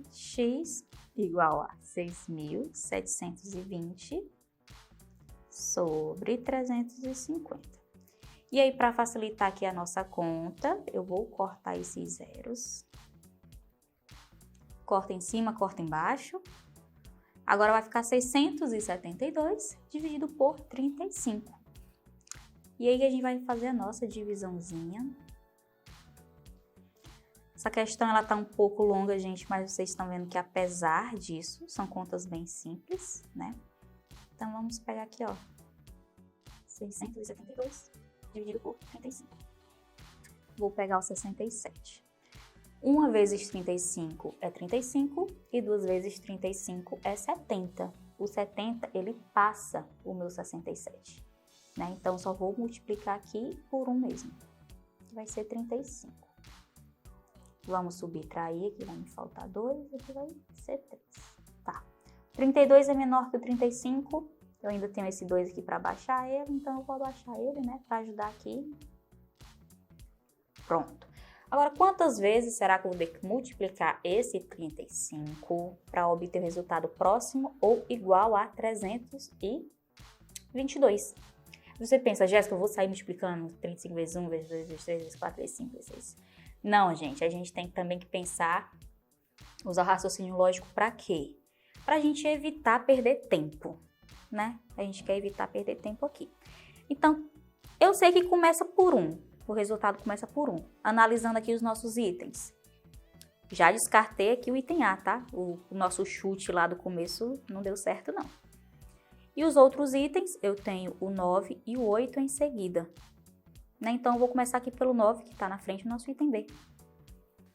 x igual a 6.720 sobre 350. E aí, para facilitar aqui a nossa conta, eu vou cortar esses zeros. Corta em cima, corta embaixo. Agora vai ficar 672 dividido por 35. E aí a gente vai fazer a nossa divisãozinha. Essa questão ela tá um pouco longa, gente, mas vocês estão vendo que apesar disso, são contas bem simples, né? Então vamos pegar aqui, ó, 672 dividido por 35. Vou pegar o 67. 1 vezes 35 é 35 e 2 vezes 35 é 70. O 70, ele passa o meu 67, né? Então, só vou multiplicar aqui por 1 mesmo, que vai ser 35. Vamos subtrair, aqui vai me faltar 2, aqui vai ser 3. Tá. 32 é menor que o 35, eu ainda tenho esse 2 aqui para baixar ele, então eu vou abaixar ele, né, para ajudar aqui. Pronto. Agora, quantas vezes será que eu vou ter que multiplicar esse 35 para obter o resultado próximo ou igual a 322? Você pensa, Jéssica, eu vou sair multiplicando 35 vezes 1, vezes 2, vezes 3, vezes 4, vezes 5, vezes 6. Não, gente, a gente tem também que pensar, usar o raciocínio lógico para quê? Para a gente evitar perder tempo, né? A gente quer evitar perder tempo aqui. Então, eu sei que começa por 1. O resultado começa por 1. Analisando aqui os nossos itens. Já descartei aqui o item A, tá? O nosso chute lá do começo não deu certo, não. E os outros itens, eu tenho o 9 e o 8 em seguida, né? Então, eu vou começar aqui pelo 9, que está na frente do nosso item B.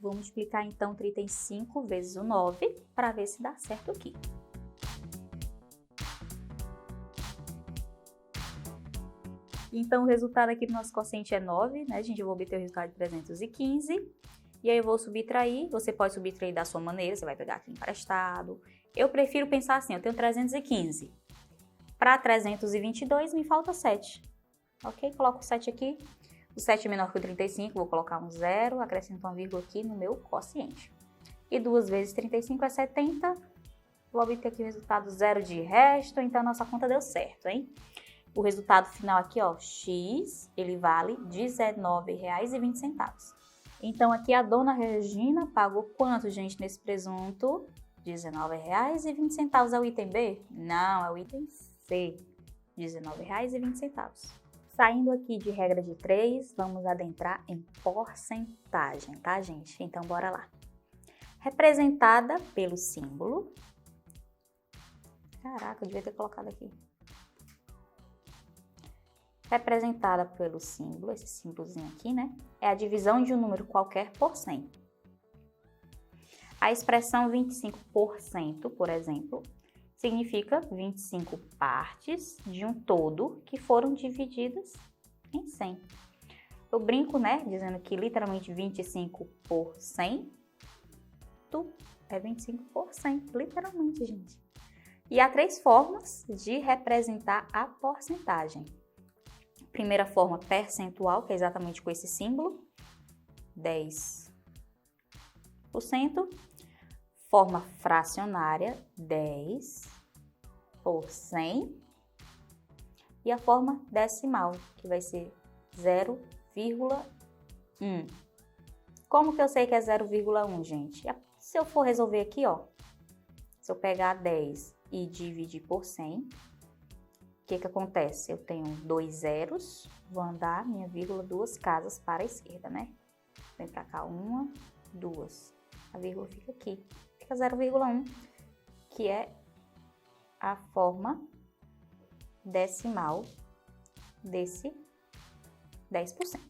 Vou multiplicar, então, 35 vezes o 9 para ver se dá certo aqui. Então, o resultado aqui do nosso quociente é 9, né, gente? Eu vou obter o resultado de 315. E aí, eu vou subtrair. Você pode subtrair da sua maneira, você vai pegar aqui emprestado. Eu prefiro pensar assim, eu tenho 315. Para 322, me falta 7. Ok? Coloco o 7 aqui. O 7 é menor que o 35, vou colocar um 0, acrescento uma vírgula aqui no meu quociente. E 2 vezes 35 é 70. Vou obter aqui o resultado 0 de resto, então, nossa conta deu certo, hein? O resultado final aqui, ó, X, ele vale R$19,20. Então, aqui a dona Regina pagou quanto, gente, nesse presunto? R$19,20. É o item B? Não, é o item C. R$19,20. Saindo aqui de regra de 3, vamos adentrar em porcentagem, tá, gente? Então, bora lá. Representada pelo símbolo. Caraca, eu devia ter colocado aqui. Representada pelo símbolo, esse símbolozinho aqui, né? É a divisão de um número qualquer por 100. A expressão 25%, por exemplo, significa 25 partes de um todo que foram divididas em 100. Eu brinco, né? Dizendo que literalmente 25 por 100 é 25 por 100, literalmente, gente. E há 3 formas de representar a porcentagem. Primeira forma, percentual, que é exatamente com esse símbolo, 10%. Forma fracionária, 10 por 100. E a forma decimal, que vai ser 0,1. Como que eu sei que é 0,1, gente? Se eu for resolver aqui, ó, se eu pegar 10 e dividir por 100, o que acontece? Eu tenho 2 zeros, vou andar minha vírgula 2 casas para a esquerda, né? Vem para cá, 1, 2. A vírgula fica aqui. Fica 0,1, que é a forma decimal desse 10%,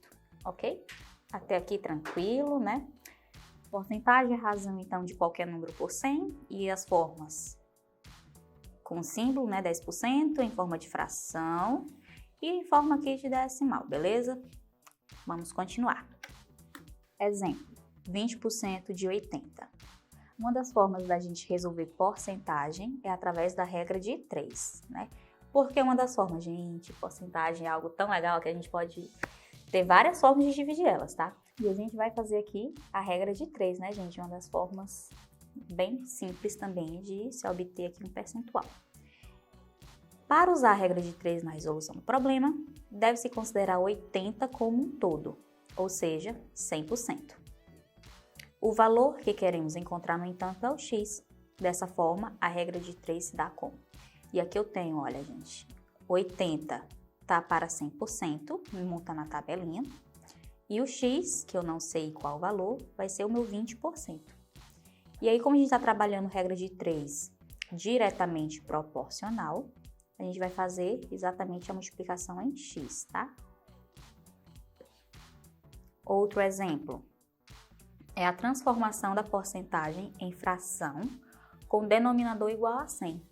ok? Até aqui tranquilo, né? Porcentagem é razão, então, de qualquer número por 100 e as formas com símbolo, né, 10%, em forma de fração e em forma aqui de decimal, beleza? Vamos continuar. Exemplo, 20% de 80. Uma das formas da gente resolver porcentagem é através da regra de 3, né? Porque uma das formas, gente, porcentagem é algo tão legal que a gente pode ter várias formas de dividir elas, tá? E a gente vai fazer aqui a regra de 3, né, gente? Uma das formas bem simples também de se obter aqui um percentual. Para usar a regra de 3 na resolução do problema, deve-se considerar 80 como um todo, ou seja, 100%. O valor que queremos encontrar, no entanto, é o x, Dessa forma, a regra de 3 se dá como? E aqui eu tenho, olha, gente, 80 tá para 100%, me montando na tabelinha. E o x, que eu não sei qual valor, vai ser o meu 20%. E aí, como a gente está trabalhando regra de 3 diretamente proporcional, a gente vai fazer exatamente a multiplicação em x, tá? Outro exemplo é a transformação da porcentagem em fração com denominador igual a 100.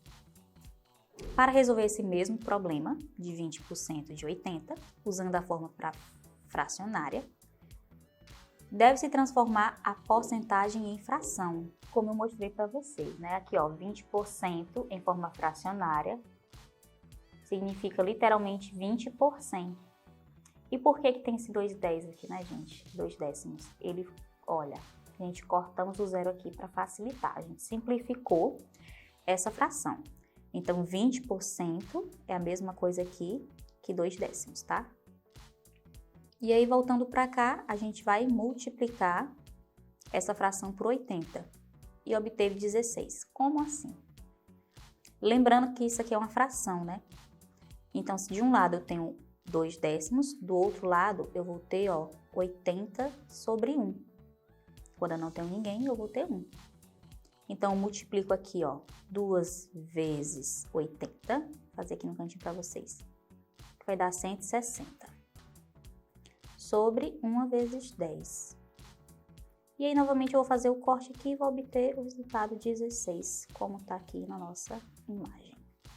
Para resolver esse mesmo problema de 20% de 80, usando a forma fracionária, deve-se transformar a porcentagem em fração, como eu mostrei para vocês, né? Aqui, ó, 20% em forma fracionária significa literalmente 20%. E por que tem esse 2/10 aqui, né, gente? 2/10. Ele, olha, a gente cortamos o zero aqui para facilitar. A gente simplificou essa fração. Então, 20% é a mesma coisa aqui que 2/10, tá? E aí, voltando para cá, a gente vai multiplicar essa fração por 80 e obteve 16. Como assim? Lembrando que isso aqui é uma fração, né? Então, se de um lado eu tenho 2/10, do outro lado eu vou ter, ó, 80 sobre 1. Quando eu não tenho ninguém, eu vou ter 1. Então, eu multiplico aqui, ó, 2 vezes 80, vou fazer aqui no cantinho para vocês, que vai dar 160. Sobre 1 vezes 10. E aí, novamente, eu vou fazer o corte aqui e vou obter o resultado 16, como está aqui na nossa imagem.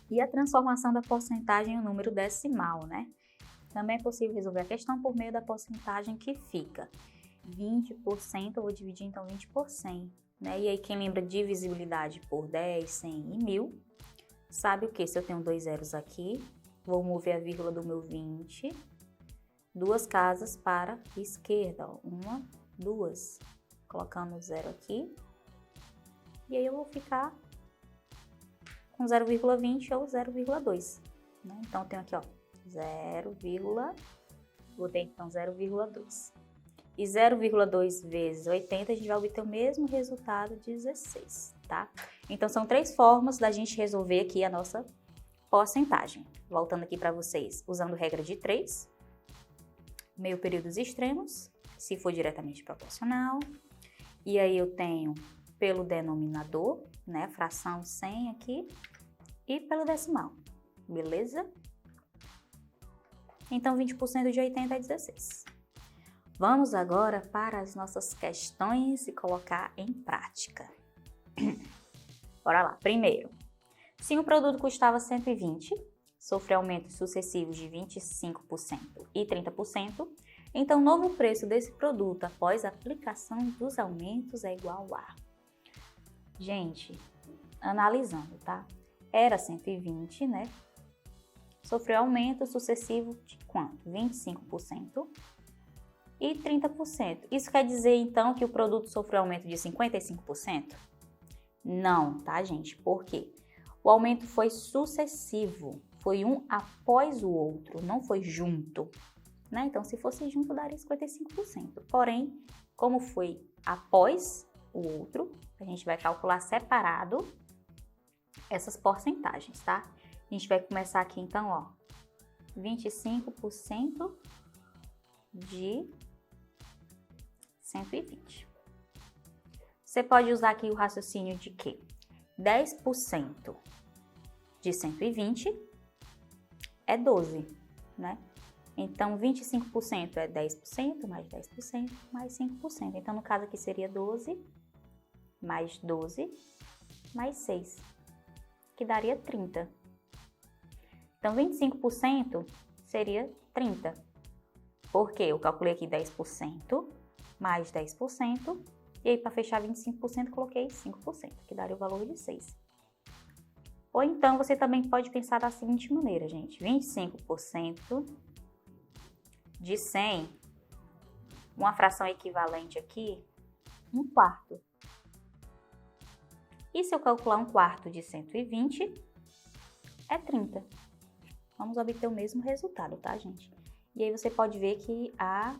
E a transformação da porcentagem em um número decimal, né? Também é possível resolver a questão por meio da porcentagem que fica. 20%, eu vou dividir então 20 por 100, né? E aí, quem lembra de divisibilidade por 10, 100 e 1000, sabe o que? Se eu tenho 2 zeros aqui, vou mover a vírgula do meu 20, 2 casas para a esquerda, ó. 1, 2. Colocando o zero aqui. E aí eu vou ficar com 0,20 ou 0,2. Né? Então, eu tenho aqui, ó, 0, vou ter então 0,2. E 0,2 vezes 80, a gente vai obter o mesmo resultado, 16, tá? Então, são 3 formas da gente resolver aqui a nossa porcentagem. Voltando aqui para vocês, usando regra de 3, meio períodos extremos, se for diretamente proporcional. E aí eu tenho pelo denominador, né, fração 100 aqui, e pelo decimal, beleza? Então, 20% de 80 é 16. Vamos agora para as nossas questões e colocar em prática. Bora lá. Primeiro, se o produto custava 120, sofre aumentos sucessivos de 25% e 30%, então o novo preço desse produto após a aplicação dos aumentos é igual a... Gente, analisando, tá? Era 120, né? Sofreu aumento sucessivo de quanto? 25% e 30%. Isso quer dizer, então, que o produto sofreu aumento de 55%? Não, tá, gente? Por quê? O aumento foi sucessivo, foi um após o outro, não foi junto, né? Então, se fosse junto, daria 55%. Porém, como foi após o outro, a gente vai calcular separado essas porcentagens, tá? A gente vai começar aqui, então, ó, 25% de 120. Você pode usar aqui o raciocínio de que 10% de 120 é 12, né? Então, 25% é 10%, mais 10%, mais 5%. Então, no caso aqui seria 12, mais 12, mais 6, que daria 30. Então, 25% seria 30. Por quê? Eu calculei aqui 10% mais 10%, e aí para fechar 25% coloquei 5%, que daria o valor de 6. Ou então, você também pode pensar da seguinte maneira, gente. 25% de 100, uma fração equivalente aqui, 1/4. E se eu calcular 1/4 de 120, é 30. Vamos obter o mesmo resultado, tá, gente? E aí você pode ver que a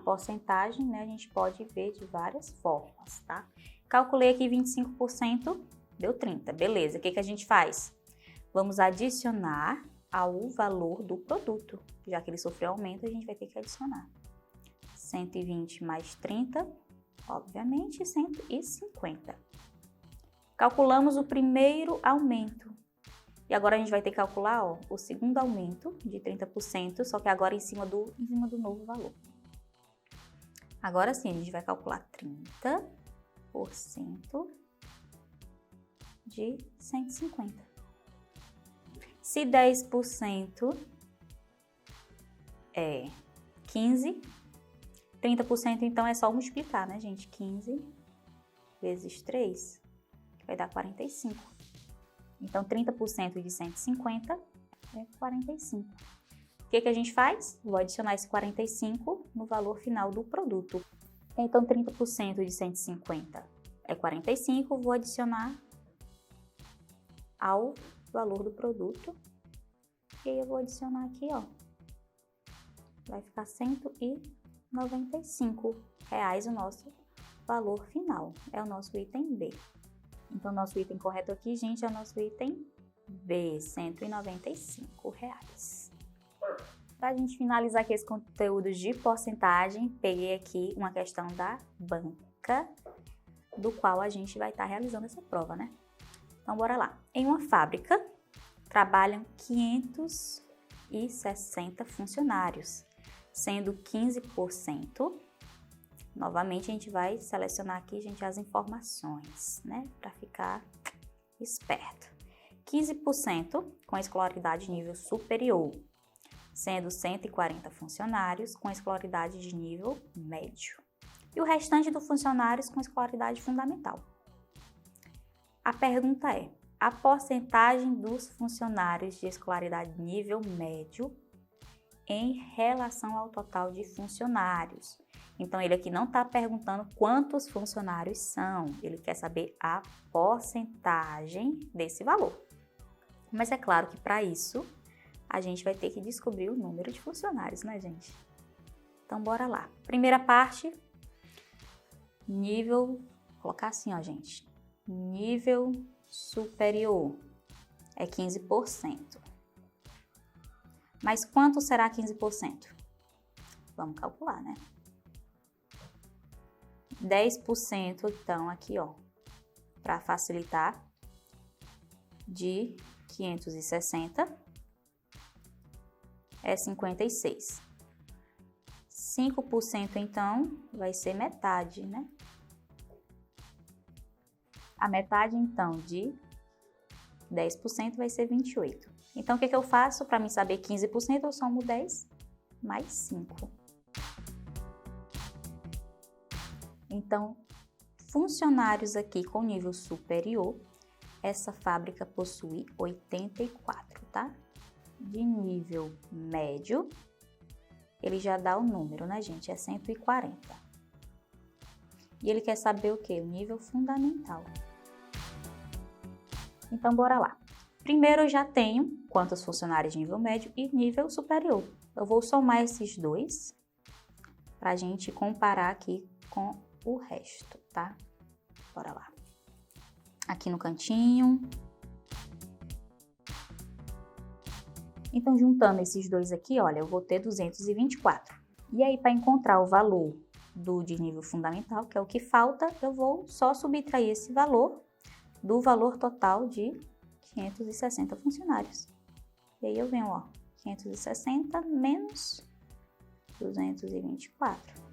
porcentagem, né, a gente pode ver de várias formas, tá? Calculei aqui 25%, deu 30, beleza. O que a gente faz? Vamos adicionar ao valor do produto. Já que ele sofreu aumento, a gente vai ter que adicionar. 120 mais 30, obviamente, 150. Calculamos o primeiro aumento. E agora a gente vai ter que calcular, ó, o segundo aumento de 30%, só que agora em cima do novo valor. Agora sim, a gente vai calcular 30% de 150. Se 10% é 15, 30% então é só multiplicar, né, gente? 15 vezes 3, que vai dar 45. Então, 30% de 150 é 45. O que a gente faz? Vou adicionar esse 45 no valor final do produto. Então, 30% de 150 é 45, vou adicionar ao valor do produto. E aí eu vou adicionar aqui, ó. Vai ficar R$195 o nosso valor final. É o nosso item B. Então, nosso item correto aqui, gente, é o nosso item B, R$195. Para a gente finalizar aqui esse conteúdo de porcentagem, peguei aqui uma questão da banca, do qual a gente vai estar realizando essa prova, né? Então, bora lá. Em uma fábrica, trabalham 560 funcionários, sendo 15%. Novamente, a gente vai selecionar aqui, gente, as informações, né? Para ficar esperto. 15% com escolaridade nível superior, sendo 140 funcionários com escolaridade de nível médio. E o restante dos funcionários com escolaridade fundamental. A pergunta é: a porcentagem dos funcionários de escolaridade nível médio em relação ao total de funcionários. Então, ele aqui não está perguntando quantos funcionários são, ele quer saber a porcentagem desse valor. Mas é claro que para isso, a gente vai ter que descobrir o número de funcionários, né, gente? Então, bora lá. Primeira parte, nível, vou colocar assim, ó, gente. Nível superior é 15%. Mas quanto será 15%? Vamos calcular, né? 10%, então, aqui, ó, para facilitar, de 560 é 56. 5%, então, vai ser metade, né? A metade, então, de 10% vai ser 28. Então, o que eu faço? Para mim saber 15%, eu somo 10 mais 5. Então, funcionários aqui com nível superior, essa fábrica possui 84, tá? De nível médio, ele já dá o número, né, gente? É 140. E ele quer saber o quê? O nível fundamental. Então, bora lá. Primeiro, eu já tenho quantos funcionários de nível médio e nível superior. Eu vou somar esses dois para a gente comparar aqui com o resto, tá? Bora lá. Aqui no cantinho. Então, juntando esses dois aqui, olha, eu vou ter 224. E aí, para encontrar o valor de nível fundamental, que é o que falta, eu vou só subtrair esse valor do valor total de 560 funcionários. E aí eu venho, ó, 560 menos 224.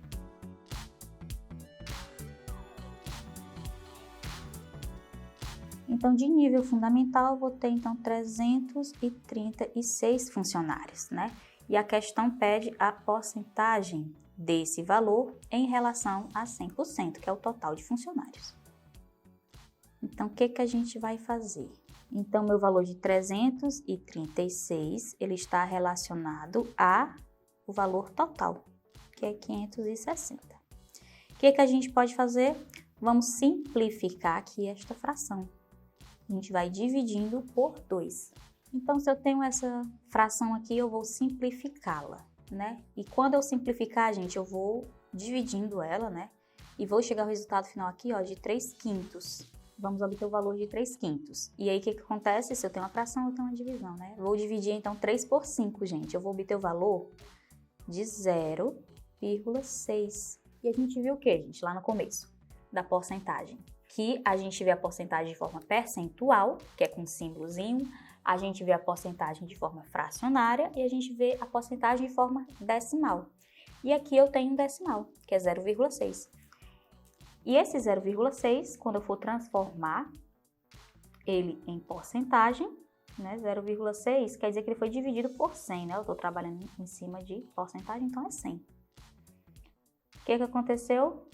Então, de nível fundamental, eu vou ter, então, 336 funcionários, né? E a questão pede a porcentagem desse valor em relação a 100%, que é o total de funcionários. Então, o que a gente vai fazer? Então, meu valor de 336, ele está relacionado ao valor total, que é 560. O que a gente pode fazer? Vamos simplificar aqui esta fração. A gente vai dividindo por 2. Então, se eu tenho essa fração aqui, eu vou simplificá-la, né? E quando eu simplificar, gente, eu vou dividindo ela, né? e vou chegar ao resultado final aqui, ó, de 3/5. Vamos obter o valor de 3/5. E aí, o que acontece? Se eu tenho uma fração, eu tenho uma divisão, né? Vou dividir, então, 3 por 5, gente. Eu vou obter o valor de 0,6. E a gente viu o que, gente, lá no começo da porcentagem? Que a gente vê a porcentagem de forma percentual, que é com símbolozinho, a gente vê a porcentagem de forma fracionária e a gente vê a porcentagem de forma decimal. E aqui eu tenho um decimal, que é 0,6. E esse 0,6, quando eu for transformar ele em porcentagem, né, 0,6 quer dizer que ele foi dividido por 100, né? Eu estou trabalhando em cima de porcentagem, então é 100. O que aconteceu?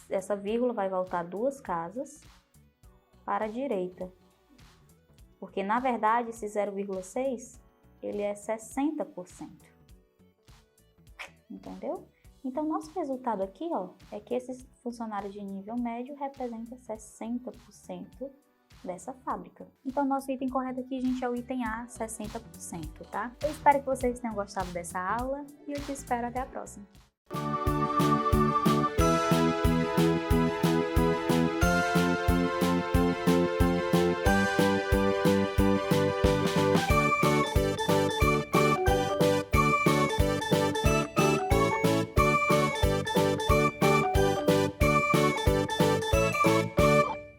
Essa vírgula vai voltar 2 casas para a direita. Porque, na verdade, esse 0,6, ele é 60%. Entendeu? Então, nosso resultado aqui, ó, é que esses funcionários de nível médio representam 60% dessa fábrica. Então, nosso item correto aqui, gente, é o item A, 60%, tá? Eu espero que vocês tenham gostado dessa aula e eu te espero até a próxima.